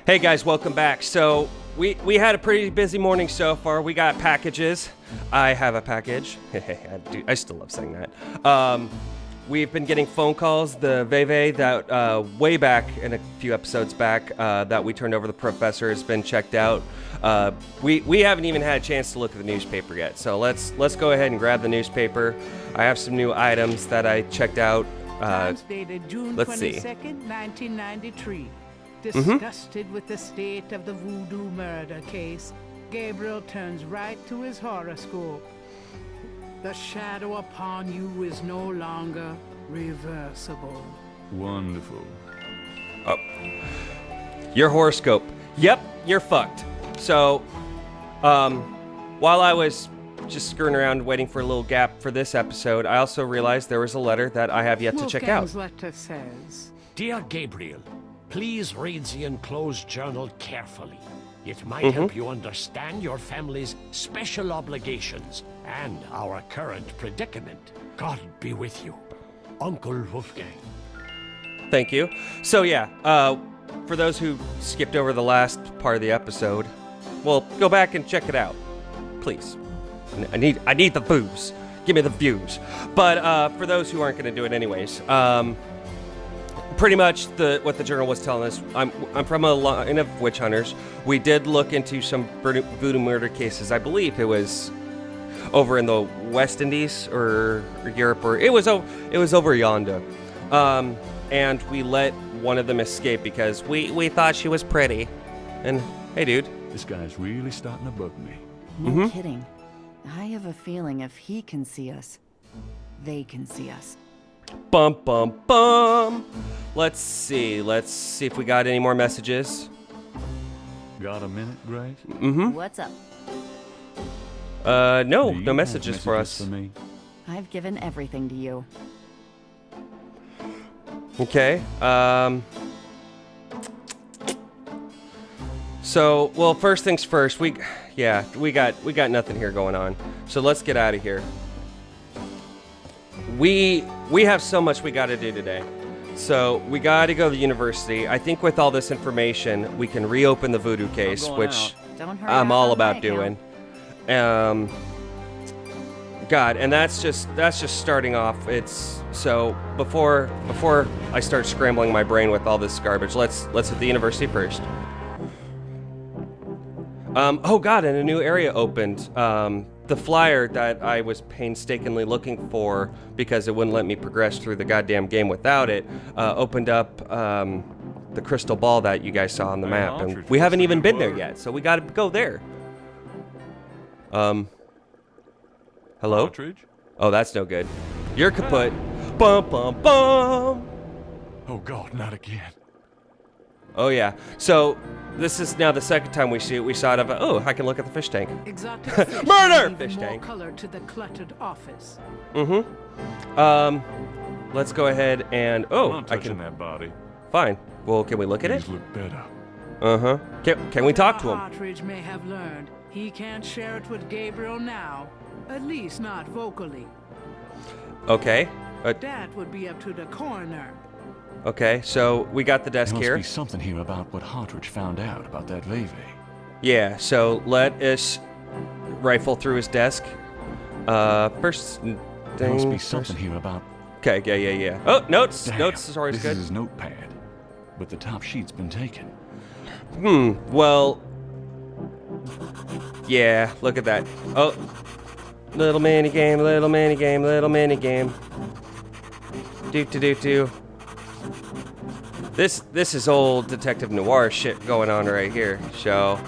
Hey guys, welcome back. So we had a pretty busy morning so far. We got packages. I have a package. I still love saying that. We've been getting phone calls. The Veve that way back in a few episodes back that we turned over to the professor has been checked out. We haven't even had a chance to look at the newspaper yet. So let's go ahead and grab the newspaper. I have some new items that I checked out. Times dated June 22nd, 1993. Disgusted with the state of the voodoo murder case, Gabriel turns right to his horoscope. The shadow upon you is no longer reversible. Wonderful. Oh. Your horoscope. Yep, you're fucked. So, while I was just screwing around waiting for a little gap for this episode, I also realized there was a letter that I have yet to check out. Wolfgang's letter says, Dear Gabriel, please read the enclosed journal carefully. It might help you understand your family's special obligations and our current predicament. God be with you. Uncle Wolfgang. Thank you. So yeah, for those who skipped over the last part of the episode, well, go back and check it out, please. I need the views. Give me the views. But for those who aren't going to do it anyways, pretty much what the journal was telling us. I'm from a line of witch hunters. We did look into some voodoo murder cases. I believe it was over in the West Indies or Europe, or it was over yonder. And we let one of them escape because we thought she was pretty. And hey, dude, This guy's really starting to bug me. No kidding. I have a feeling if he can see us, they can see us. bum bum bum. Let's see if we got any more messages. Got a minute, Grace? What's up? No Do you have messages for us. For me? I've given everything to you. Okay. So, well, first things first. We got nothing here going on. So let's get out of here. We have so much we got to do today. So we got to go to the university. I think with all this information, we can reopen the voodoo case, which Don't hurry I'm up all on about my doing. account. God, and that's just starting off. It's so before I start scrambling my brain with all this garbage, let's hit the university first. Oh God, and a new area opened. The flyer that I was painstakingly looking for because it wouldn't let me progress through the goddamn game without it, opened up the crystal ball that you guys saw on the map, and we haven't even been there yet, so we gotta go there. Hello? Partridge? Oh, that's no good. You're kaput. Bum bum bum. Oh God, not again. Oh yeah. So this is now the second time we see it. We saw it I can look at the fish tank. exotic fish Murder! give Fish more tank. color to the cluttered office. Let's go ahead and I'm not I touching can. that body. Fine. Well, can we look at it? These look better. Can we talk to him? Partridge may have learned he can't share it with Gabriel now, at least not vocally. Okay. That would be up to the coroner. Okay. So we got the desk There must here. be something here about what Hartridge found out about that Veve. Yeah. So let us rifle through his desk. First thing. There must be first- something here about... Okay. Yeah. Oh, notes. Damn, Notes is always this good. is his notepad, but the top sheet's been taken. Well, yeah, look at that. Oh, little mini game, little mini game, little mini game. Do. This is old detective noir shit going on right here. So,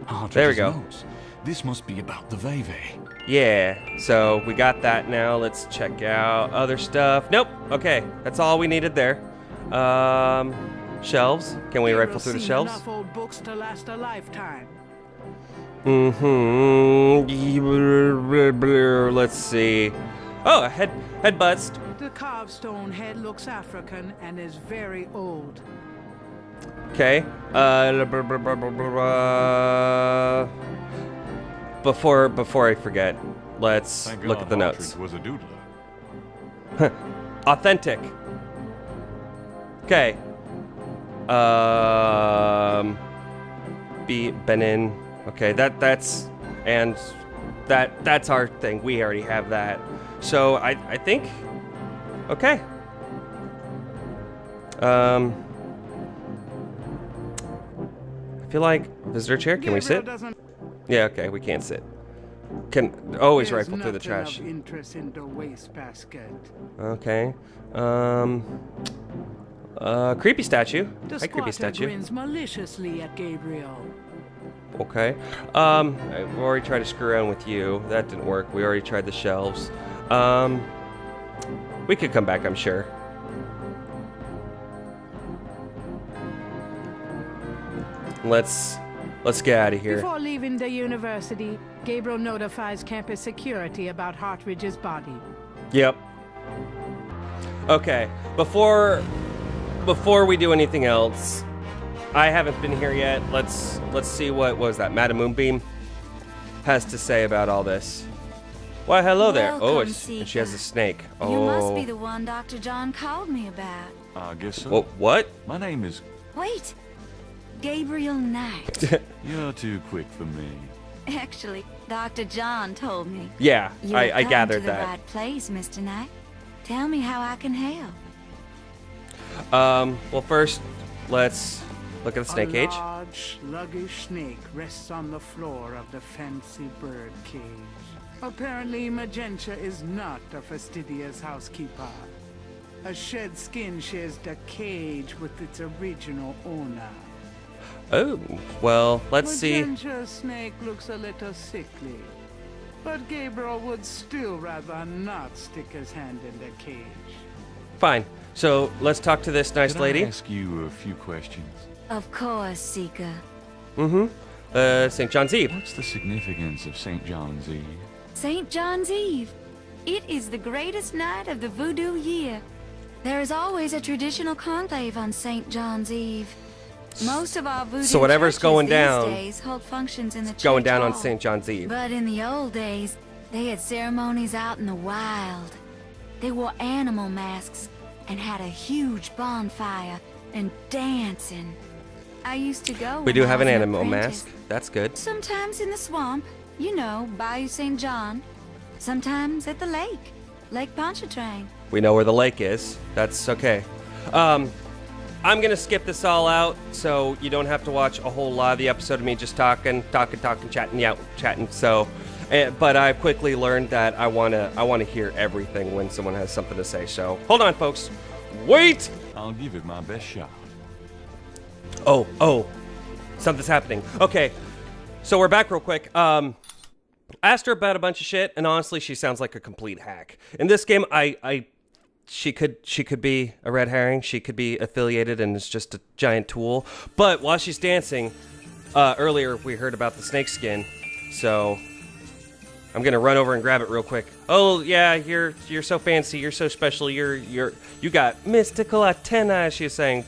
Hartridge's There we go. notes. This must be about the Veve. yeah. So we got that now. Let's check out other stuff. Nope. Okay, that's all we needed there. Shelves. Can we rifle Gabriel's through the seen shelves? enough old books to last a lifetime. Let's see. Oh, a head bust. The carved stone head looks African and is very old. Okay. Before I forget, let's Thank look God at the notes. Partridge was a doodler. Authentic. Okay. Benin. Okay, that's our thing. We already have that. So I think okay. I feel like visitor chair. Can we sit? Yeah, okay, we can't sit. Can always rifle through the trash. Interest in the wastebasket. Okay. Creepy statue. The Hi, creepy squatter statue. grins maliciously at Gabriel. Okay. We already tried to screw around with you. That didn't work. We already tried the shelves. We could come back, I'm sure. Let's get out of here. Before leaving the university, Gabriel notifies campus security about Hartridge's body. Yep. Okay. Before we do anything else, I haven't been here yet. Let's see what was that Madam Moonbeam has to say about all this. Why, hello there. Welcome, And she has a snake. Oh. You must be the one Dr. John called me about. I guess so. Oh, what? My name is... Wait. Gabriel Knight. You're too quick for me. Actually, Dr. John told me. Yeah, You I come gathered to the that. right place, Mr. Knight. Tell me how I can help. Well, first, let's look at the snake cage. A large, sluggish snake rests on the floor of the fancy bird cage. Apparently, Magenta is not a fastidious housekeeper. A shed skin shares the cage with its original owner. Oh, well, let's see. Magenta's snake looks a little sickly, but Gabriel would still rather not stick his hand in the cage. Fine. So let's talk to this nice Could lady. I ask you a few questions? Of course, Seeker. St. John's Eve. What's the significance of St. John's Eve? St. John's Eve. It is the greatest night of the voodoo year. There is always a traditional conclave on St. John's Eve. Most of our voodoo So whatever's churches going these down, days hold functions in the church Going down on hall. St. John's Eve. But in the old days, they had ceremonies out in the wild. They wore animal masks and had a huge bonfire and dancing. I used to go. We when do I have was an an animal apprentice. mask. That's good. Sometimes in the swamp, you know, Bayou St. John. Sometimes at the lake, Lake Pontchartrain. We know where the lake is. That's okay. I'm gonna skip this all out, so you don't have to watch a whole lot of the episode of me just talking, chatting. So, but I've quickly learned that I wanna hear everything when someone has something to say. So hold on, folks. Wait. I'll give it my best shot. Oh, something's happening. Okay, so we're back real quick. Asked her about a bunch of shit, and honestly, she sounds like a complete hack. In this game, she could be a red herring. She could be affiliated and is just a giant tool. But while she's dancing, earlier we heard about the snake skin, so I'm gonna run over and grab it real quick. Oh yeah, you're so fancy. You're so special. You got mystical antennae. She was saying,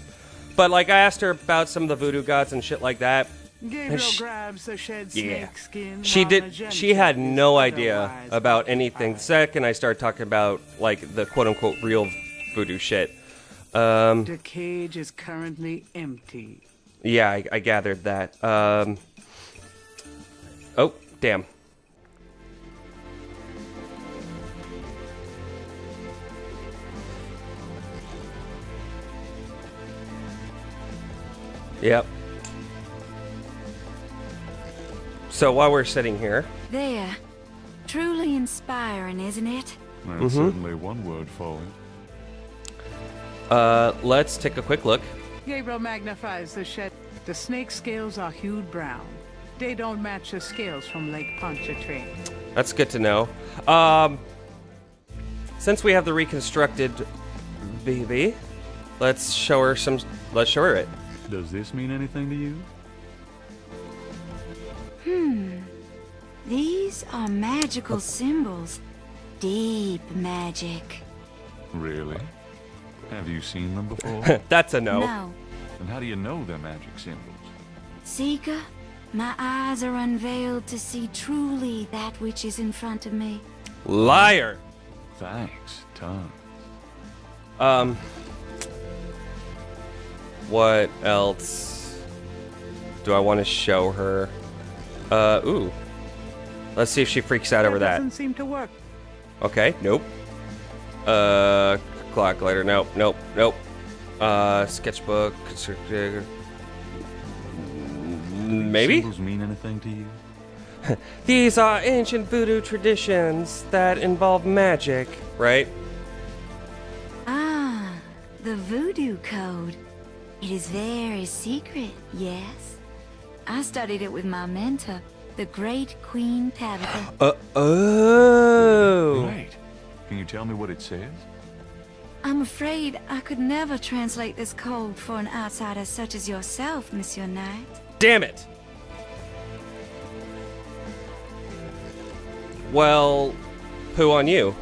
but like I asked her about some of the voodoo gods and shit like that. Gabriel grabs the shed snake skin. She while did. Magenta She had is no idea otherwise about anything. The occupied. second I started talking about like the quote unquote real voodoo shit. The cage is currently empty. Yeah, I gathered that. Oh, damn. Yep. So while we're sitting here, There. Truly inspiring, isn't it? That's certainly one word for it. let's take a quick look. Gabriel magnifies the shed. The snake scales are hued brown. They don't match the scales from Lake Pontchartrain. That's good to know. Since we have the reconstructed BB, let's show her it. Does this mean anything to you? These are magical symbols. Deep magic. Really? Have you seen them before? That's a no. No. And how do you know they're magic symbols? Seeker, my eyes are unveiled to see truly that which is in front of me. Liar. Thanks, Tom. What else do I want to show her? Ooh. Let's see if she freaks out over that. Doesn't seem to work. Okay, nope. Clock lighter, nope. Sketchbook, maybe? Symbols mean anything to you? These are ancient voodoo traditions that involve magic, right? Ah, the voodoo code. It is very secret, yes. I studied it with my mentor, the great Queen Tabitha. Oh. Right. Can you tell me what it says? I'm afraid I could never translate this code for an outsider such as yourself, Monsieur Knight. Damn it. Well, who on you?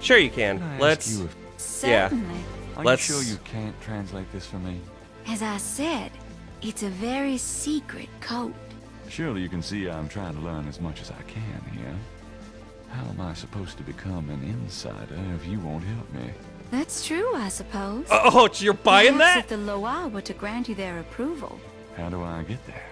Sure you can. Can I ask Let's. you if- Certainly. Are Let's- you sure you can't translate this for me? As I said, it's a very secret code. Surely you can see I'm trying to learn as much as I can here. How am I supposed to become an insider if you won't help me? That's true, I suppose. Oh, you're buying Perhaps that? if the Loa were to grant you their approval, How do I get that?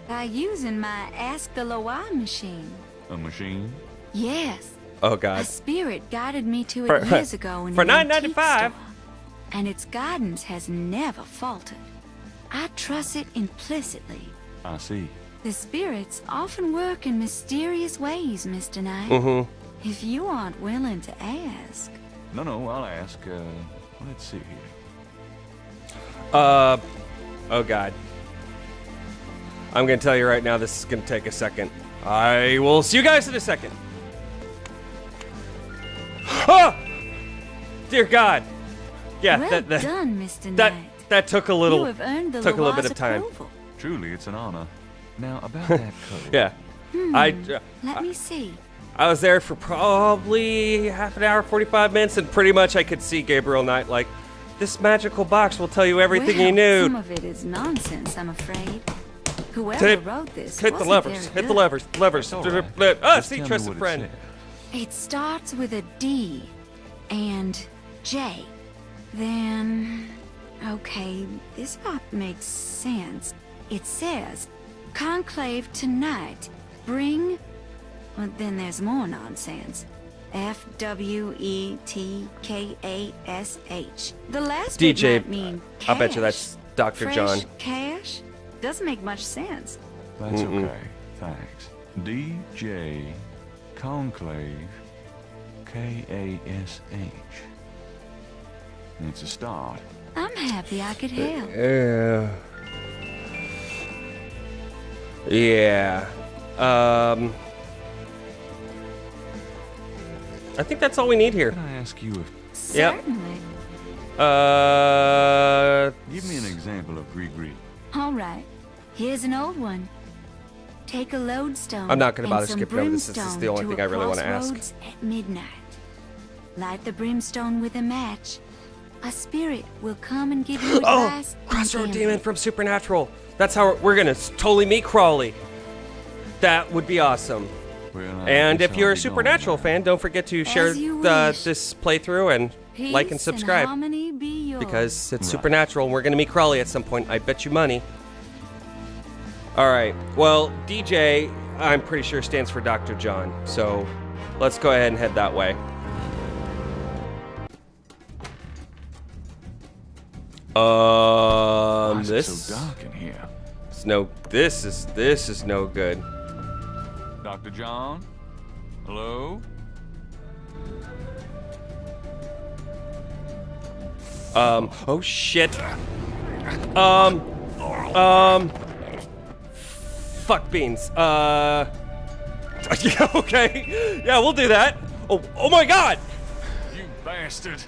by using my Ask the Loa machine. A machine? Yes. Oh A God. spirit guided me to For- it years ago in for an antique $9.95. store, and its guidance has never faltered. I trust it implicitly. I see. The spirits often work in mysterious ways, Mr. Knight. Mm-hmm. If you aren't willing to ask. No, I'll ask. Let's see here. Oh God. I'm gonna tell you right now, this is gonna take a second. I will see you guys in a second. Oh! Dear God. Yeah, Well that done, Mr. Knight. that took a little You have earned the took a little Loa's bit of time. approval. Truly, it's an honor. Now, about that code. Yeah. Let me see. I was there for probably half an hour, 45 minutes, and pretty much I could see Gabriel Knight like, this magical box will tell you everything well, you knew. Some of it is nonsense, I'm afraid. Whoever Hit- wrote this Hit the wasn't levers. very Hit the good. levers. Levers. All right. Ah, Just see, tell me trusted what it friend. says. It starts with a D and J. Then, okay, this part makes sense. It says, conclave tonight, bring, well, then there's more nonsense. FWETKASH. The last bit DJ, might mean cash. I bet you that's Dr. Fresh John. cash? Doesn't make much sense. That's okay. Thanks. DJ Conclave KASH. It's a start. I'm happy I could help. Yeah. I think that's all we need here. Can I ask you if... Yep. Certainly. Give me an example of Gree. All right. Here's an old one. Take a lodestone. I'm not gonna bother and some skipping over this. This is the only brimstone thing I really wanna to a ask. crossroads at midnight. Light the brimstone with a match. A spirit will come and give you Oh, advice. on Crossroad gambling. Demon from Supernatural. That's how we're gonna totally meet Crawley. That would be awesome. Well, I And guess if you're I'll a be Supernatural going fan, don't forget to share you wish. this playthrough and Peace like and subscribe. harmony be yours. Because it's Right. Supernatural and we're gonna meet Crawley at some point. I bet you money. Alright, well, DJ, I'm pretty sure stands for Dr. John. So let's go ahead and head that way. Why is it This so dark in here? is no. This is no good. Dr. John? Hello? Oh shit. Fuck beans. Yeah, okay. Yeah, we'll do that. Oh my god. You bastard!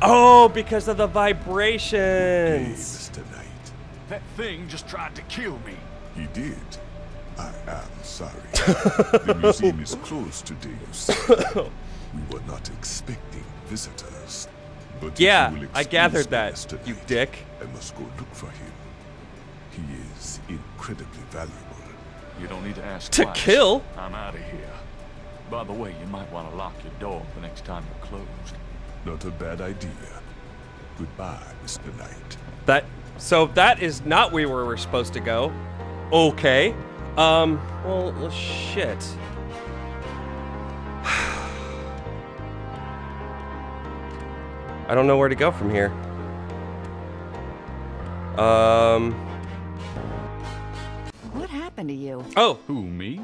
Oh, because of the vibrations. Mr. Knight. That thing just tried to kill me. He did. I am sorry. The museum is closed today, you see. We were not expecting visitors. But if Yeah, you will I excuse gathered me, that, Mr. you Knight, dick. I must go look for him. He is incredibly valuable. You don't need to ask To twice. kill? I'm out of here. By the way, you might want to lock your door the next time you're closed. Not a bad idea. Goodbye, Mr. Knight. So that is not where we were supposed to go. Okay. Well, shit. I don't know where to go from here. What happened to you? Oh, Who, me?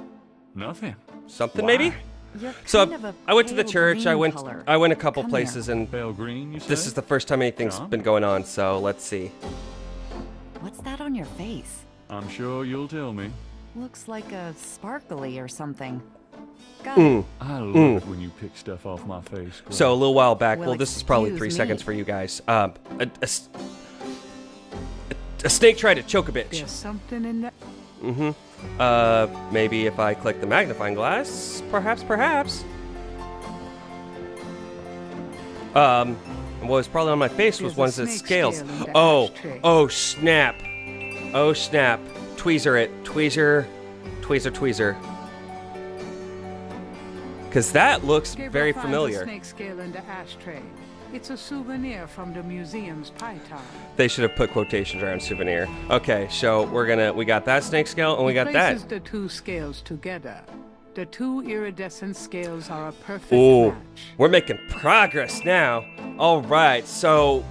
Nothing. something Why? maybe? You're So kind of a I went to the pale church. I green went color. a couple Come places, here. and Pale green, you say? this is the first time anything's John? been going on. So let's see. What's that on your face? I'm sure you'll tell me. Looks like a sparkly or something. Got it. I love it when you pick stuff off my face. Gray. So a little while back. Well, Well, this is probably 3 excuse seconds me. for you guys. A snake tried to choke a bitch. There's something in that. Maybe if I click the magnifying glass, perhaps. What was probably on my face was There's a one of the snake scales. scale in the Oh, ashtray. oh snap. Oh snap. Tweezer it. Tweezer. Because that looks Gabriel very finds familiar. A snake scale in the ashtray. It's a souvenir from the museum's python. They should have put quotations around souvenir. Okay, so we got that snake scale and we got that. Places the two scales together. The two iridescent scales are a perfect Ooh, match. we're making progress now. All right, so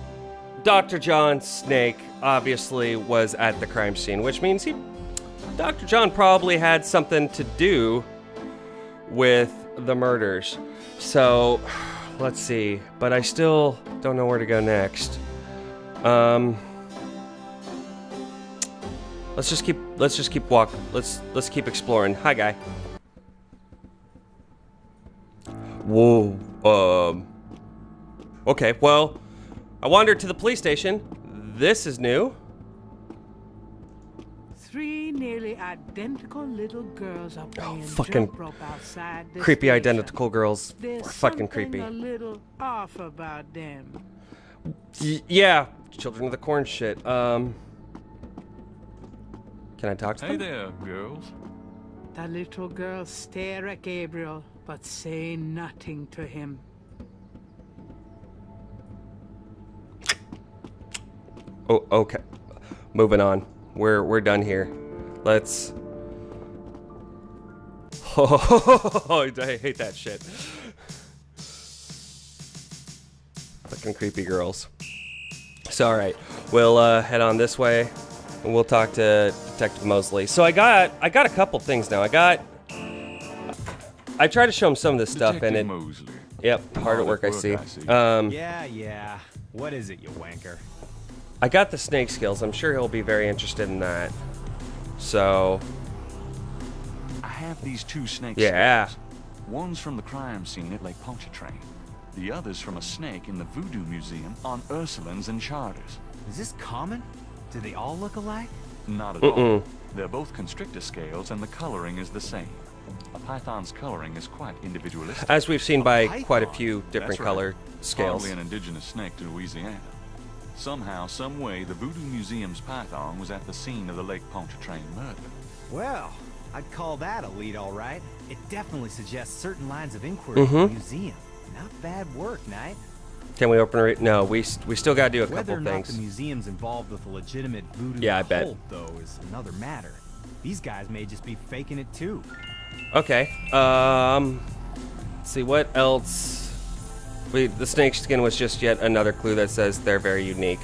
Dr. John Snake obviously was at the crime scene, which means Dr. John probably had something to do with the murders. So, let's see. But I still don't know where to go next. Let's just keep walking. Let's keep exploring. Hi, guy. Whoa. Okay, well, I wandered to the police station. This is new. 3 nearly identical little girls are playing fucking jump rope outside the Creepy station. identical girls There's are fucking something creepy. a little off about them. Yeah, Children of the Corn shit. Can I talk to Hey them? there, girls. The little girls stare at Gabriel, but say nothing to him. Oh, okay. Moving on. We're done here. Let's. Oh, I hate that shit. Fucking creepy girls. So, all right, we'll head on this way, and we'll talk to Detective Mosley. So I got a couple things now. I tried to show him some of this stuff, and Detective it. Mosley. Yep, hard at work. I see. Yeah. What is it, you wanker? I got the snake skills. I'm sure he'll be very interested in that. So, I have these 2 snakes. yeah. One's from the crime scene at Lake Pontchartrain. The other's from a snake in the Voodoo Museum on Ursulines and Charters. Is this common? Do they all look alike? Not at all. They're both constrictor scales and the coloring is the same. A python's coloring is quite individualistic. As we've seen by python? quite a few different That's right. color scales. Hardly an indigenous snake to Louisiana. Somehow, some way, the Voodoo Museum's python was at the scene of the Lake Pontchartrain murder. Well, I'd call that a lead, all right. It definitely suggests certain lines of inquiry in the museum. Not bad work, Knight. Can we open it? No, we still gotta do a Whether couple or not things. the museum's involved with a legitimate voodoo Yeah, I bet. cult, though, is another matter. These guys may just be faking it too. Okay. Let's see what else. The snake skin was just yet another clue that says they're very unique.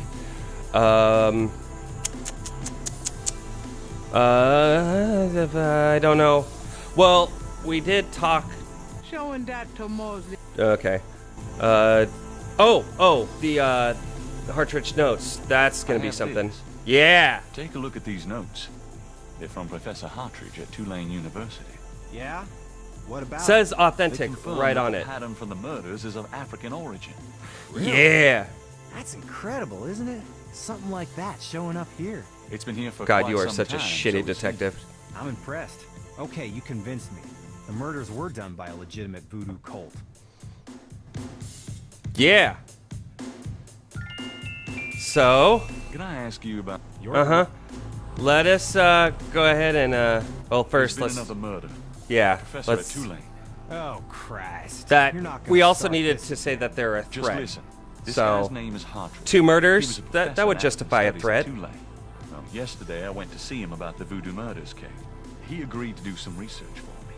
I don't know. Well, we did talk. Showing that to Mosley. Okay. The Hartridge notes. That's gonna I be have something. these. Yeah. Take a look at these notes. They're from Professor Hartridge at Tulane University. Yeah? What about Says They authentic confirm right that on the it. pattern from the murders is of African origin. Yeah. That's incredible, isn't it? Something like that showing up here. It's been here for God, quite you are some such a time, shitty so it detective. seems. I'm impressed. Okay, you convinced me. The murders were done by a legitimate voodoo cult. Yeah. So, Can I ask you about let us go ahead and well, first There's let's been another murder? yeah, Professor let's at Tulane. Oh, Christ. that You're not gonna we also start needed this to say that they're a Just threat. listen. This So, guy's name is Hartridge. 2 He murders, was a that professor would at justify a Studies at threat. Tulane. Well, yesterday I went to see him about the voodoo murders case. He agreed to do some research for me.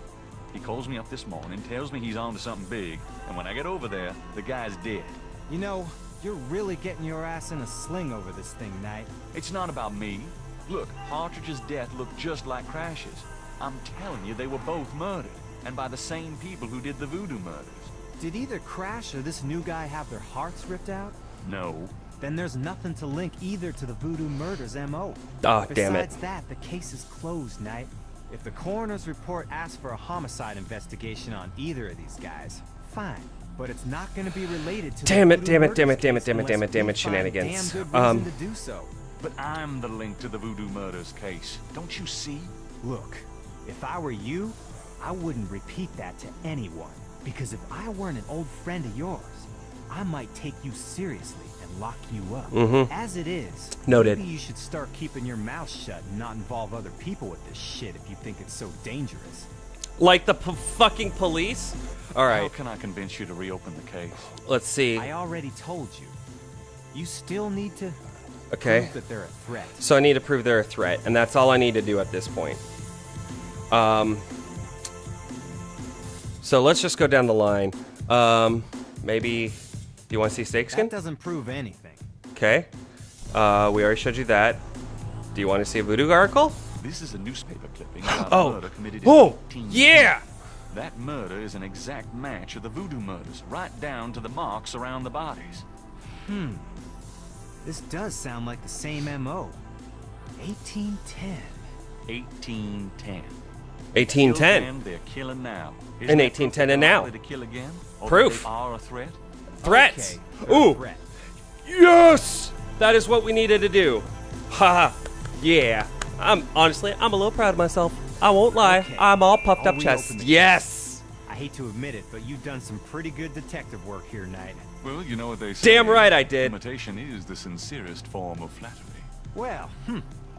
He calls me up this morning, tells me he's on to something big, and when I get over there, the guy's dead. You know, you're really getting your ass in a sling over this thing, Knight. It's not about me. Look, Partridge's death looked just like Crash's. I'm telling you, they were both murdered, and by the same people who did the voodoo murders. Did either Crash or this new guy have their hearts ripped out? No. Then there's nothing to link either to the voodoo murders M.O. Oh, damn it. Besides that, the case is closed, Knight. If the coroner's report asks for a homicide investigation on either of these guys, fine. But it's not going to be related to Damn the it, voodoo damn it, murders damn it, damn it, case damn it, damn it, unless damn we it, find shenanigans. damn good reason to do so. But I'm the link to the voodoo murders case. Don't you see? Look, if I were you, I wouldn't repeat that to anyone. Because if I weren't an old friend of yours, I might take you seriously and lock you up. As it is, Noted. maybe you should start keeping your mouth shut and not involve other people with this shit if you think it's so dangerous. Like the fucking police? All How right, can I convince you to reopen the case? let's see. I already told you. You still need to Okay. prove that they're a threat. So I need to prove they're a threat, and that's all I need to do at this point. So let's just go down the line. Maybe, do you want to see That Snakeskin? doesn't prove anything. Okay. We already showed you that. Do you want to see a voodoo article? This is a newspaper clipping about Oh. a murder committed in Oh, 1810. yeah! That murder is an exact match of the voodoo murders, right down to the marks around the bodies. This does sound like the same M.O. 1810. 1810. 1810. Killed them, they're killing now. Isn't In that 1810 proof and they're now. likely to kill again? Or Proof. that they are a threat? Threats. Okay, they're a Ooh. threat. Yes! That is what we needed to do. Haha. Yeah. I'm a little proud of myself. I won't lie. Okay, I'm all puffed I'll up chest. reopen the Yes! I hate to admit it, but you've done some pretty good detective work here, Knight. Well, you know what they say. Damn right I did. Imitation is the sincerest form of flattery. Well,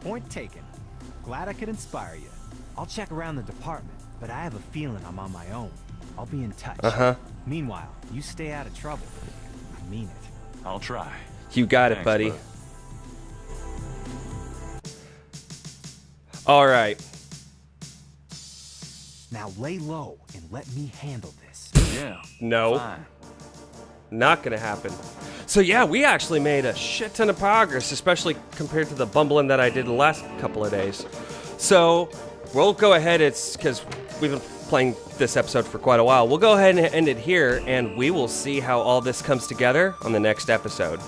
point taken. Glad I could inspire you. I'll check around the department, but I have a feeling I'm on my own. I'll be in touch. Meanwhile, you stay out of trouble. I mean it. I'll try. You got it, Thanks, buddy. bud. All right. Now lay low and let me handle this. Yeah. No. Fine. Not gonna happen. So yeah, we actually made a shit ton of progress, especially compared to the bumbling that I did the last couple of days. So we'll go ahead, it's because we've been playing this episode for quite a while. We'll go ahead and end it here, and we will see how all this comes together on the next episode.